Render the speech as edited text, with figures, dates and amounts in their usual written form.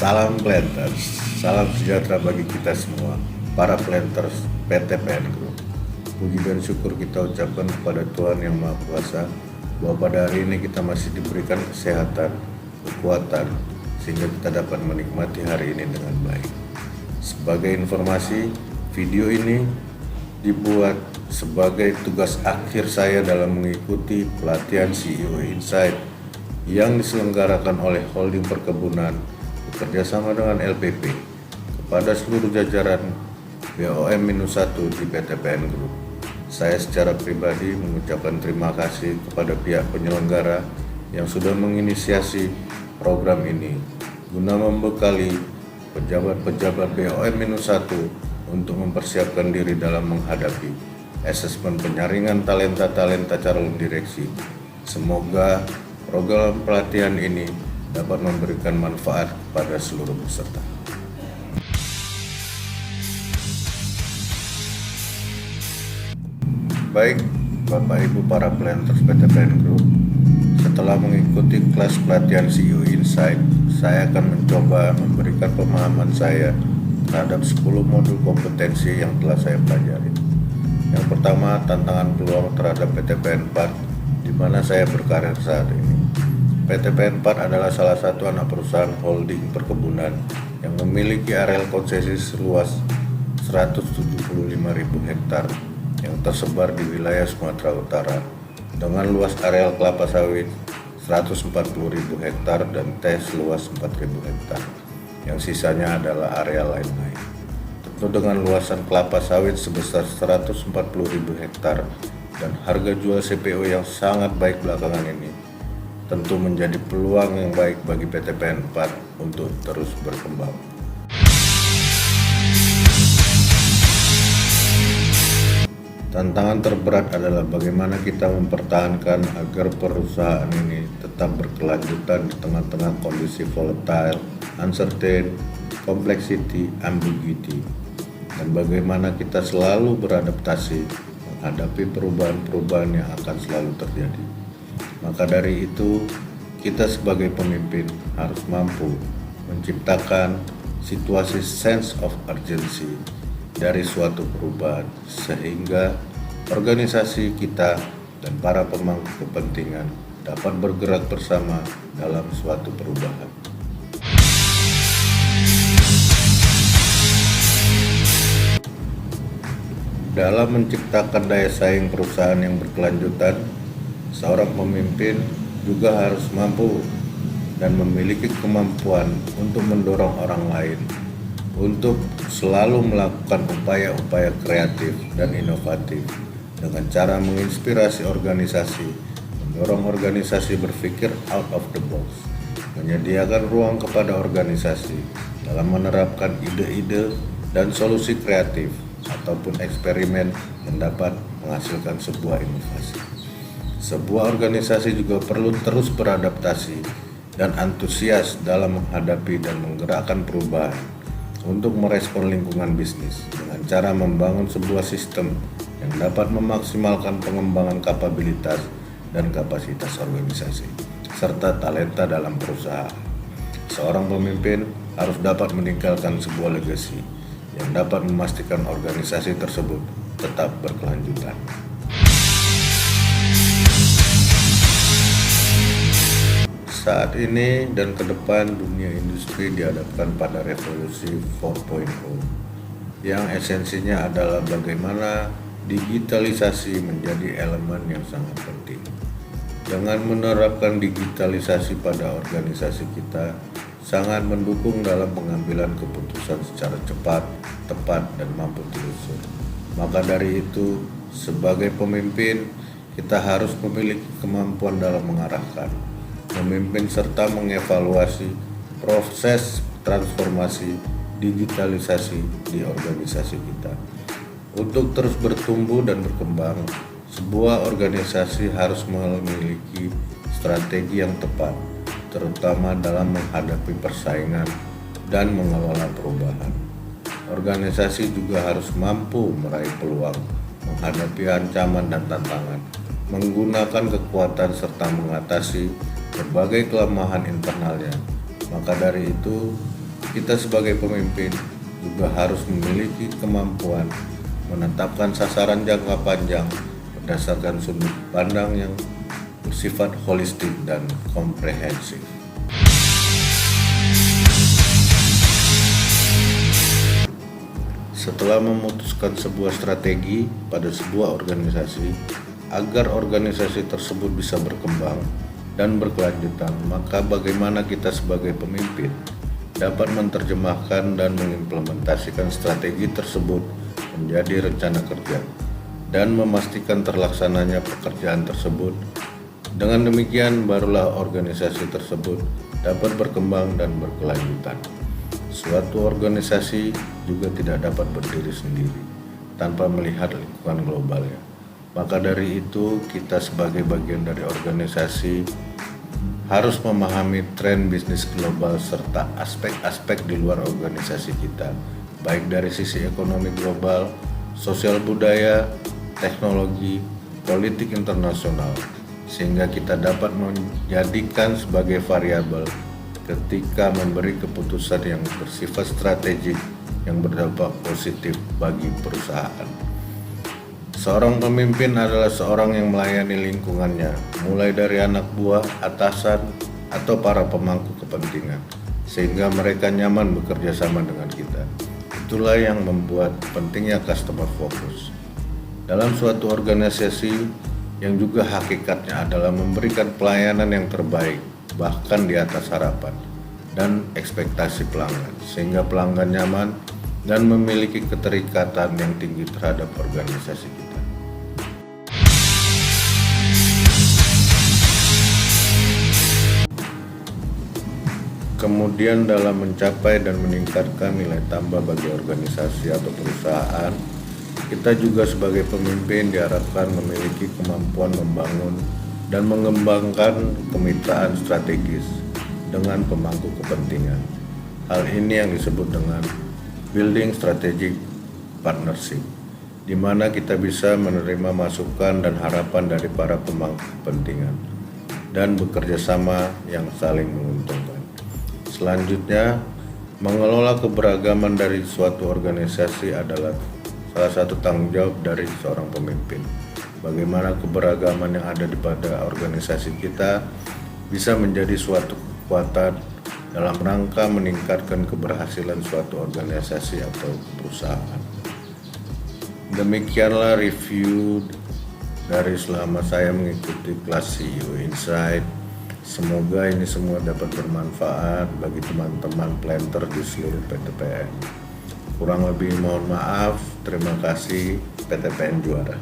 Salam Planters, salam sejahtera bagi kita semua, para Planters PT PN Group. Puji dan syukur kita ucapkan kepada Tuhan Yang Maha Kuasa bahwa pada hari ini kita masih diberikan kesehatan, kekuatan, sehingga kita dapat menikmati hari ini dengan baik. Sebagai informasi, video ini dibuat sebagai tugas akhir saya dalam mengikuti pelatihan CEO Insight yang diselenggarakan oleh Holding Perkebunan bekerjasama dengan LPP kepada seluruh jajaran BOM-1 di PT PN Group. Saya secara pribadi mengucapkan terima kasih kepada pihak penyelenggara yang sudah menginisiasi program ini guna membekali pejabat-pejabat BOM-1 untuk mempersiapkan diri dalam menghadapi asesmen penyaringan talenta-talenta calon direksi. Semoga program pelatihan ini dapat memberikan manfaat kepada seluruh peserta. Baik, Bapak Ibu para Planters PT PN Group, setelah mengikuti kelas pelatihan CEO Insight, saya akan mencoba memberikan pemahaman saya terhadap 10 modul kompetensi yang telah saya pelajari. Yang pertama, tantangan peluang terhadap PT PN 4, di mana saya berkarir saat ini. PT PN 4 adalah salah satu anak perusahaan holding perkebunan yang memiliki areal konsesi seluas 175.000 hektar yang tersebar di wilayah Sumatera Utara dengan luas areal kelapa sawit 140.000 hektar dan teh seluas 4.000 hektar. Yang sisanya adalah area lain-lain. Tentu dengan luasan kelapa sawit sebesar 140.000 hektar dan harga jual CPO yang sangat baik belakangan ini, tentu menjadi peluang yang baik bagi PT PN 4 untuk terus berkembang. Tantangan terberat adalah bagaimana kita mempertahankan agar perusahaan ini tetap berkelanjutan di tengah-tengah kondisi volatile, uncertain, complexity, ambiguity, dan bagaimana kita selalu beradaptasi menghadapi perubahan-perubahan yang akan selalu terjadi. Maka dari itu, kita sebagai pemimpin harus mampu menciptakan situasi sense of urgency dari suatu perubahan sehingga organisasi kita dan para pemangku kepentingan dapat bergerak bersama dalam suatu perubahan. Dalam menciptakan daya saing perusahaan yang berkelanjutan, seorang pemimpin juga harus mampu dan memiliki kemampuan untuk mendorong orang lain untuk selalu melakukan upaya-upaya kreatif dan inovatif dengan cara menginspirasi organisasi, mendorong organisasi berpikir out of the box, menyediakan ruang kepada organisasi dalam menerapkan ide-ide dan solusi kreatif ataupun eksperimen yang dapat menghasilkan sebuah inovasi. Sebuah organisasi juga perlu terus beradaptasi dan antusias dalam menghadapi dan menggerakkan perubahan untuk merespon lingkungan bisnis dengan cara membangun sebuah sistem yang dapat memaksimalkan pengembangan kapabilitas dan kapasitas organisasi serta talenta dalam perusahaan. Seorang pemimpin harus dapat meninggalkan sebuah legacy yang dapat memastikan organisasi tersebut tetap berkelanjutan. Saat ini dan ke depan dunia industri dihadapkan pada revolusi 4.0 yang esensinya adalah bagaimana digitalisasi menjadi elemen yang sangat penting. Dengan menerapkan digitalisasi pada organisasi kita sangat mendukung dalam pengambilan keputusan secara cepat, tepat, dan mampu telusur. Maka dari itu, sebagai pemimpin, kita harus memiliki kemampuan dalam mengarahkan, memimpin serta mengevaluasi proses transformasi digitalisasi di organisasi kita. Untuk terus bertumbuh dan berkembang, sebuah organisasi harus memiliki strategi yang tepat, terutama dalam menghadapi persaingan dan mengelola perubahan. Organisasi juga harus mampu meraih peluang, menghadapi ancaman dan tantangan, menggunakan kekuatan serta mengatasi berbagai kelemahan internalnya. Maka dari itu, Kita sebagai pemimpin juga harus memiliki kemampuan menetapkan sasaran jangka panjang berdasarkan sudut pandang yang bersifat holistik dan komprehensif. Setelah memutuskan sebuah strategi pada sebuah organisasi agar organisasi tersebut bisa berkembang dan berkelanjutan, maka bagaimana kita sebagai pemimpin dapat menerjemahkan dan mengimplementasikan strategi tersebut menjadi rencana kerja dan memastikan terlaksananya pekerjaan tersebut. Dengan demikian barulah organisasi tersebut dapat berkembang dan berkelanjutan. Suatu organisasi juga tidak dapat berdiri sendiri tanpa melihat lingkungan globalnya. Maka dari itu, kita sebagai bagian dari organisasi harus memahami tren bisnis global serta aspek-aspek di luar organisasi kita, baik dari sisi ekonomi global, sosial budaya, teknologi, politik internasional, sehingga kita dapat menjadikan sebagai variabel ketika memberi keputusan yang bersifat strategik yang berdampak positif bagi perusahaan. Seorang pemimpin adalah seorang yang melayani lingkungannya, mulai dari anak buah, atasan, atau para pemangku kepentingan, sehingga mereka nyaman bekerja sama dengan kita. Itulah yang membuat pentingnya customer focus. Dalam suatu organisasi yang juga hakikatnya adalah memberikan pelayanan yang terbaik, bahkan di atas harapan dan ekspektasi pelanggan, sehingga pelanggan nyaman dan memiliki keterikatan yang tinggi terhadap organisasi kita. Kemudian dalam mencapai dan meningkatkan nilai tambah bagi organisasi atau perusahaan, kita juga sebagai pemimpin diharapkan memiliki kemampuan membangun dan mengembangkan kemitraan strategis dengan pemangku kepentingan. Hal ini yang disebut dengan building strategic partnership, di mana kita bisa menerima masukan dan harapan dari para pemangku kepentingan dan bekerja sama yang saling menguntungkan. Selanjutnya, mengelola keberagaman dari suatu organisasi adalah salah satu tanggung jawab dari seorang pemimpin. Bagaimana keberagaman yang ada di pada organisasi kita bisa menjadi suatu kekuatan dalam rangka meningkatkan keberhasilan suatu organisasi atau perusahaan. Demikianlah review dari selama saya mengikuti kelas CEO Insight. Semoga ini semua dapat bermanfaat bagi teman-teman planter di seluruh PTPN. Kurang lebih mohon maaf. Terima kasih, PTPN Juara.